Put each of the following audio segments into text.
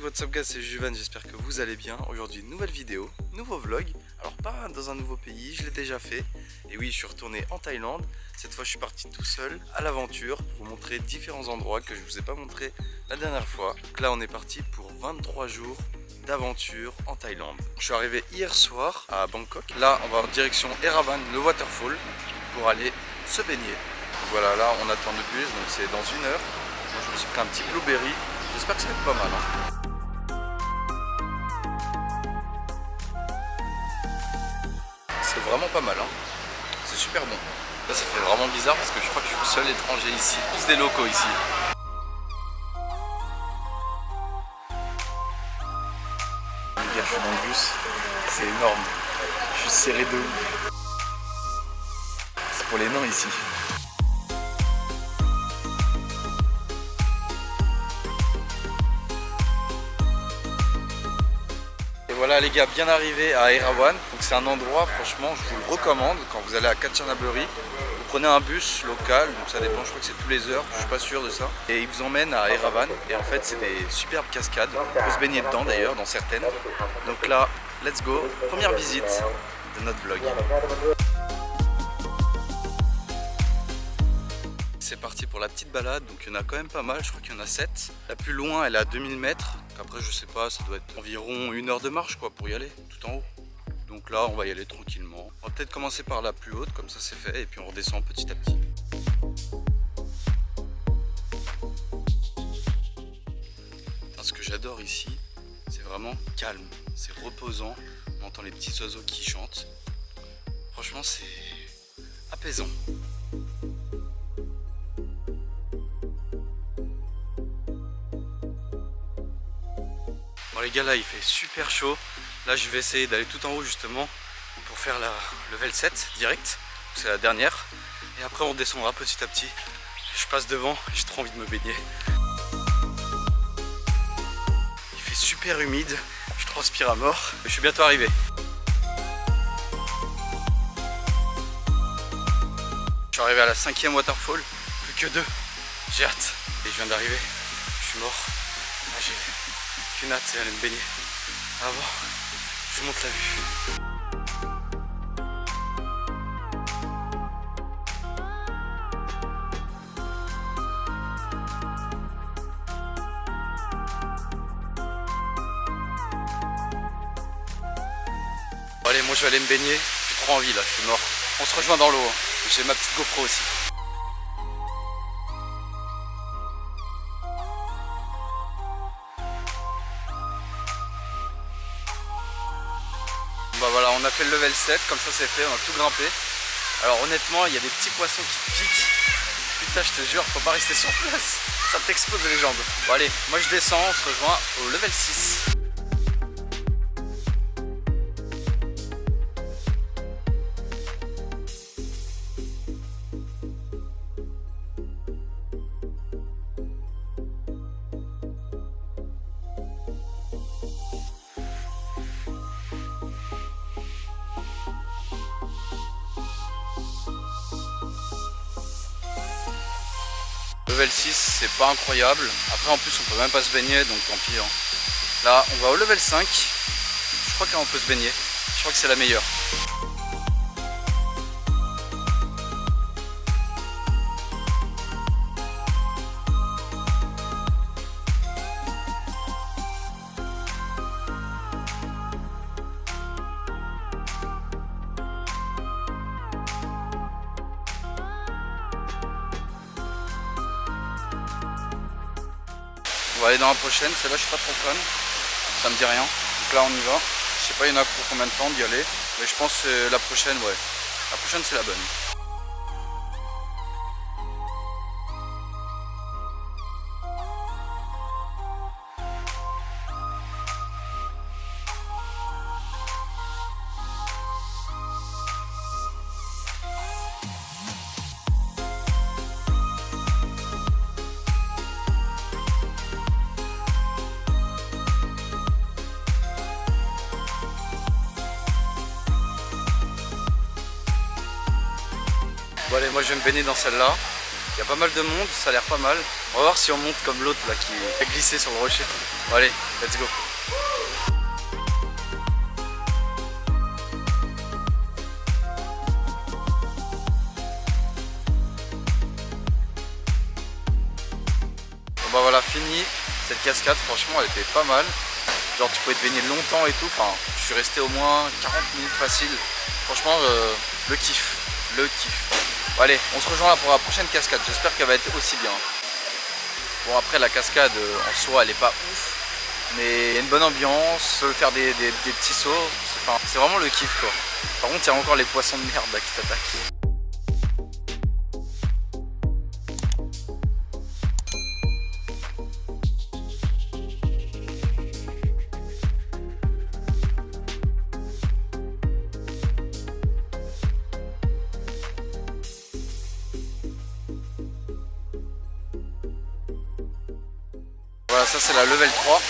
what's up guys, c'est Juven, j'espère que vous allez bien. Aujourd'hui une nouvelle vidéo, nouveau vlog. Alors pas dans un nouveau pays, je l'ai déjà fait. Et oui, je suis retourné en Thaïlande. Cette fois je suis parti tout seul à l'aventure pour vous montrer différents endroits que je vous ai pas montré la dernière fois. Donc là on est parti pour 23 jours d'aventure en Thaïlande. Je suis arrivé hier soir à Bangkok. Là on va en direction Erawan, le waterfall, pour aller se baigner. Donc voilà, là on attend le bus, donc c'est dans 1 heure. Moi je me suis pris un petit blueberry. J'espère que ça va être pas mal. C'est vraiment pas mal. C'est super bon. Là, ça fait vraiment bizarre parce que je crois que je suis le seul étranger ici. Tous des locaux ici. Les gars, je suis dans le bus. C'est énorme. Je suis serré de ouf. C'est pour les nains ici. Voilà les gars, bien arrivé à Erawan. Donc c'est un endroit, franchement, je vous le recommande. Quand vous allez à Kanchanaburi, vous prenez un bus local, donc ça dépend, je crois que c'est tous les heures, je suis pas sûr de ça. Et il vous emmène à Erawan. Et en fait, c'est des superbes cascades. On peut se baigner dedans d'ailleurs, dans certaines. Donc là, let's go. Première visite de notre vlog. C'est parti pour la petite balade, donc il y en a quand même pas mal, je crois qu'il y en a 7. La plus loin elle est à 2000 mètres, après je sais pas, ça doit être environ 1 heure de marche quoi pour y aller, tout en haut. Donc là on va y aller tranquillement. On va peut-être commencer par la plus haute, comme ça c'est fait, et puis on redescend petit à petit. Enfin, ce que j'adore ici, c'est vraiment calme, c'est reposant, on entend les petits oiseaux qui chantent. Franchement c'est apaisant. Bon les gars, là il fait super chaud. Là je vais essayer d'aller tout en haut justement pour faire la level 7 direct. C'est la dernière. Et après on descendra petit à petit. Je passe devant, j'ai trop envie de me baigner. Il fait super humide, je transpire à mort. Je suis bientôt arrivé. Je suis arrivé à la 5e waterfall, plus que 2. J'ai hâte. Et je viens d'arriver, je suis mort. Là, j'ai qu'une hâte, c'est aller me baigner. Avant, je vous montre la vue. Bon allez, moi je vais aller me baigner. J'ai trop envie là, je suis mort. On se rejoint dans l'eau. J'ai ma petite GoPro aussi. Bah voilà, on a fait le level 7, comme ça c'est fait, on a tout grimpé. Alors honnêtement, il y a des petits poissons qui piquent. Putain, je te jure, faut pas rester sur place, ça t'expose les jambes. Bon allez, moi je descends, on se rejoint au level 6. Level 6 c'est pas incroyable, après en plus on peut même pas se baigner donc tant pis. Là on va au level 5, je crois qu'on peut se baigner, je crois que c'est la meilleure. On va aller dans la prochaine, celle-là je suis pas trop fan, ça me dit rien. Donc là on y va, je sais pas il y en a pour combien de temps d'y aller, mais je pense que la prochaine, ouais. La prochaine c'est la bonne. Bon allez, moi je vais me baigner dans celle-là. Il y a pas mal de monde, ça a l'air pas mal. On va voir si on monte comme l'autre là qui a glissé sur le rocher. Bon, allez, let's go. Bon bah voilà, fini. Cette cascade, franchement, elle était pas mal. Genre tu pouvais te baigner longtemps et tout. Enfin, je suis resté au moins 40 minutes facile. Franchement, le kiff. Le kiff. Bon, allez, on se rejoint là pour la prochaine cascade. J'espère qu'elle va être aussi bien. Bon, après la cascade en soi, elle est pas ouf. Mais il y a une bonne ambiance. On peut faire des petits sauts. Enfin, c'est vraiment le kiff quoi. Par contre, il y a encore les poissons de merde là qui t'attaquent. Voilà, ça c'est la level 3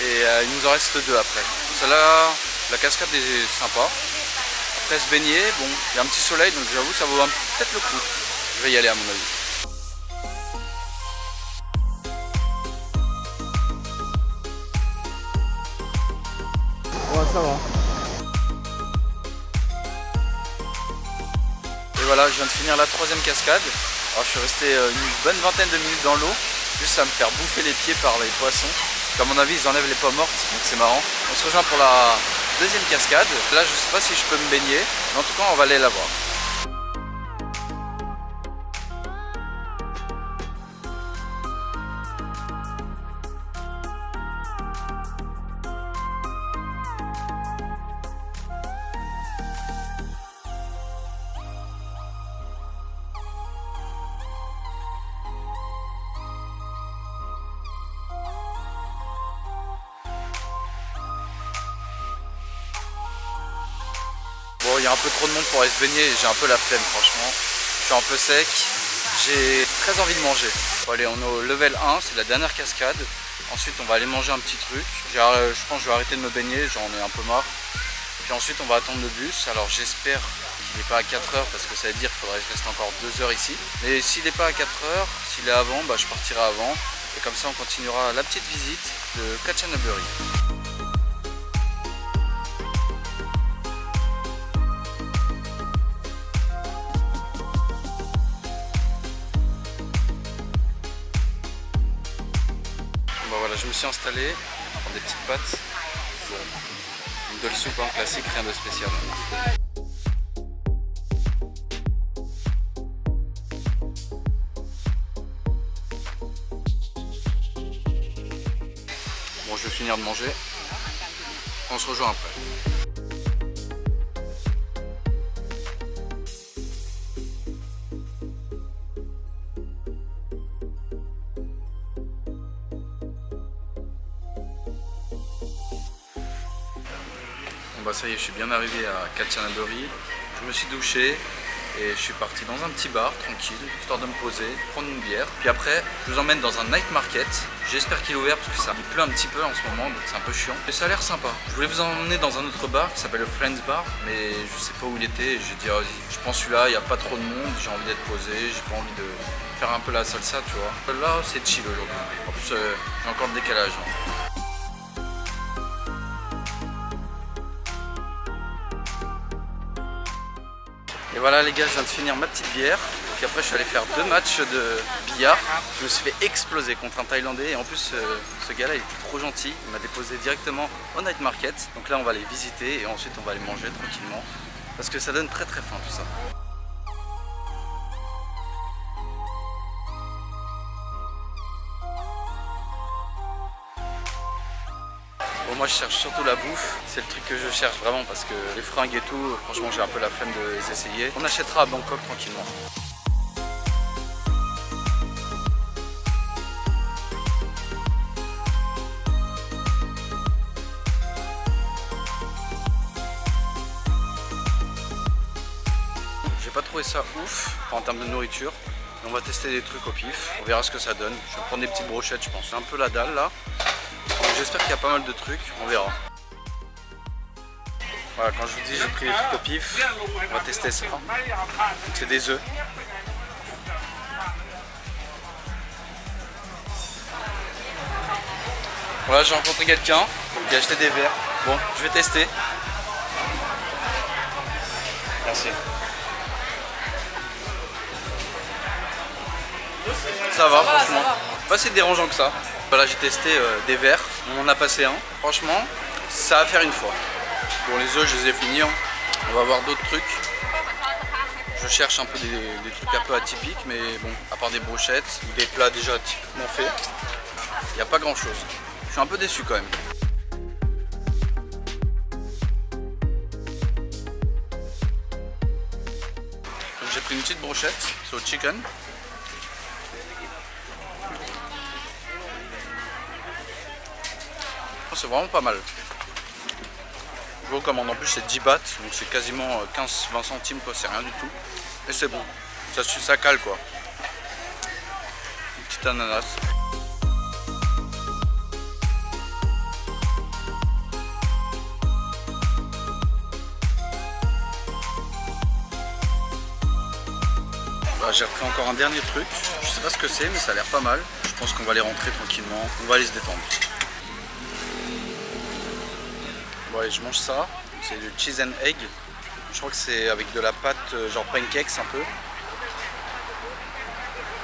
et il nous en reste 2 après. Celle-là, la cascade est sympa. Après se baigner, bon, il y a un petit soleil donc j'avoue ça vaut peut-être le coup. Je vais y aller à mon avis. Ouais, ça va. Et voilà, je viens de finir la 3e cascade. Alors je suis resté une bonne vingtaine de minutes dans l'eau. Juste à me faire bouffer les pieds par les poissons. À mon avis ils enlèvent les pommes mortes, donc c'est marrant. On se rejoint pour la 2e cascade. Là je sais pas si je peux me baigner, mais en tout cas on va aller la voir. Bon, il y a un peu trop de monde pour aller se baigner, j'ai un peu la flemme franchement. Je suis un peu sec, j'ai très envie de manger. Bon, allez, on est au level 1, c'est la dernière cascade. Ensuite on va aller manger un petit truc. Je pense que je vais arrêter de me baigner, j'en ai un peu marre. Puis ensuite on va attendre le bus. Alors j'espère qu'il n'est pas à 4 heures parce que ça veut dire qu'il faudrait que je reste encore 2 heures ici. Mais s'il n'est pas à 4 heures, s'il est avant, bah, je partirai avant. Et comme ça on continuera la petite visite de Kanchanaburi. Bon voilà, je me suis installé, je prends des petites pâtes, une noodle soupe hein, classique, rien de spécial. Bon, je vais finir de manger, on se rejoint après. Bon bah ça y est, je suis bien arrivé à Kanchanaburi. Je me suis douché et je suis parti dans un petit bar tranquille, histoire de me poser, prendre une bière. Puis après, je vous emmène dans un night market. J'espère qu'il est ouvert parce que ça pleut un petit peu en ce moment, donc c'est un peu chiant. Mais ça a l'air sympa. Je voulais vous emmener dans un autre bar qui s'appelle le Friends Bar, mais je sais pas où il était. J'ai dit, vas-y, je prends celui-là, il n'y a pas trop de monde, j'ai envie d'être posé, j'ai pas envie de faire un peu la salsa, tu vois. Là, c'est chill aujourd'hui. En plus, j'ai encore le décalage. Hein. Et voilà les gars, je viens de finir ma petite bière. Puis après je suis allé faire 2 matchs de billard. Je me suis fait exploser contre un Thaïlandais. Et en plus ce gars là il était trop gentil. Il m'a déposé directement au night market. Donc là on va aller visiter et ensuite on va aller manger tranquillement. Parce que ça donne très très faim tout ça. Bon, moi je cherche surtout la bouffe, c'est le truc que je cherche vraiment parce que les fringues et tout, franchement j'ai un peu la flemme de les essayer. On achètera à Bangkok tranquillement. J'ai pas trouvé ça ouf en termes de nourriture. On va tester des trucs au pif, on verra ce que ça donne. Je vais prendre des petites brochettes je pense, c'est un peu la dalle là. J'espère qu'il y a pas mal de trucs, on verra. Voilà, quand je vous dis j'ai pris les trucs au pif, on va tester ça. C'est des œufs. Voilà, j'ai rencontré quelqu'un qui a acheté des verres. Bon, je vais tester. Merci. Ça va, franchement. Pas si dérangeant que ça. Voilà, j'ai testé des verres. On en a passé un. Franchement, ça va faire une fois. Bon, les œufs, je les ai finis. Hein. On va voir d'autres trucs. Je cherche un peu des trucs un peu atypiques, mais bon, à part des brochettes ou des plats déjà typiquement faits, il n'y a pas grand chose. Je suis un peu déçu quand même. Donc j'ai pris une petite brochette, c'est au chicken. Oh, c'est vraiment pas mal. Je vous recommande, en plus c'est 10 bahts, donc c'est quasiment 15-20 centimes quoi, c'est rien du tout. Et c'est bon, ça cale quoi. Une petite ananas. Bah, j'ai repris encore un dernier truc, je sais pas ce que c'est mais ça a l'air pas mal. Je pense qu'on va les rentrer tranquillement, on va aller se détendre. Bon allez, je mange ça, c'est du cheese and egg. Je crois que c'est avec de la pâte genre pancakes un peu.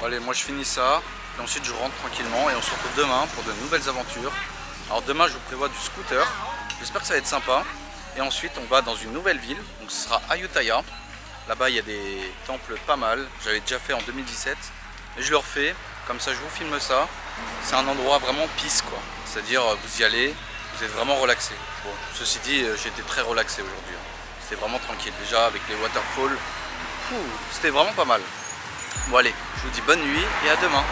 Bon, allez, moi je finis ça, et ensuite je rentre tranquillement et on se retrouve demain pour de nouvelles aventures. Alors demain je vous prévois du scooter, j'espère que ça va être sympa. Et ensuite on va dans une nouvelle ville, donc ce sera Ayutthaya. Là-bas il y a des temples pas mal, j'avais déjà fait en 2017. Et je le refais, comme ça je vous filme ça. C'est un endroit vraiment peace quoi, c'est-à-dire vous y allez, vous êtes vraiment relaxé. Bon, ceci dit, j'ai été très relaxé aujourd'hui. C'était vraiment tranquille. Déjà avec les waterfalls, c'était vraiment pas mal. Bon allez, je vous dis bonne nuit et à demain.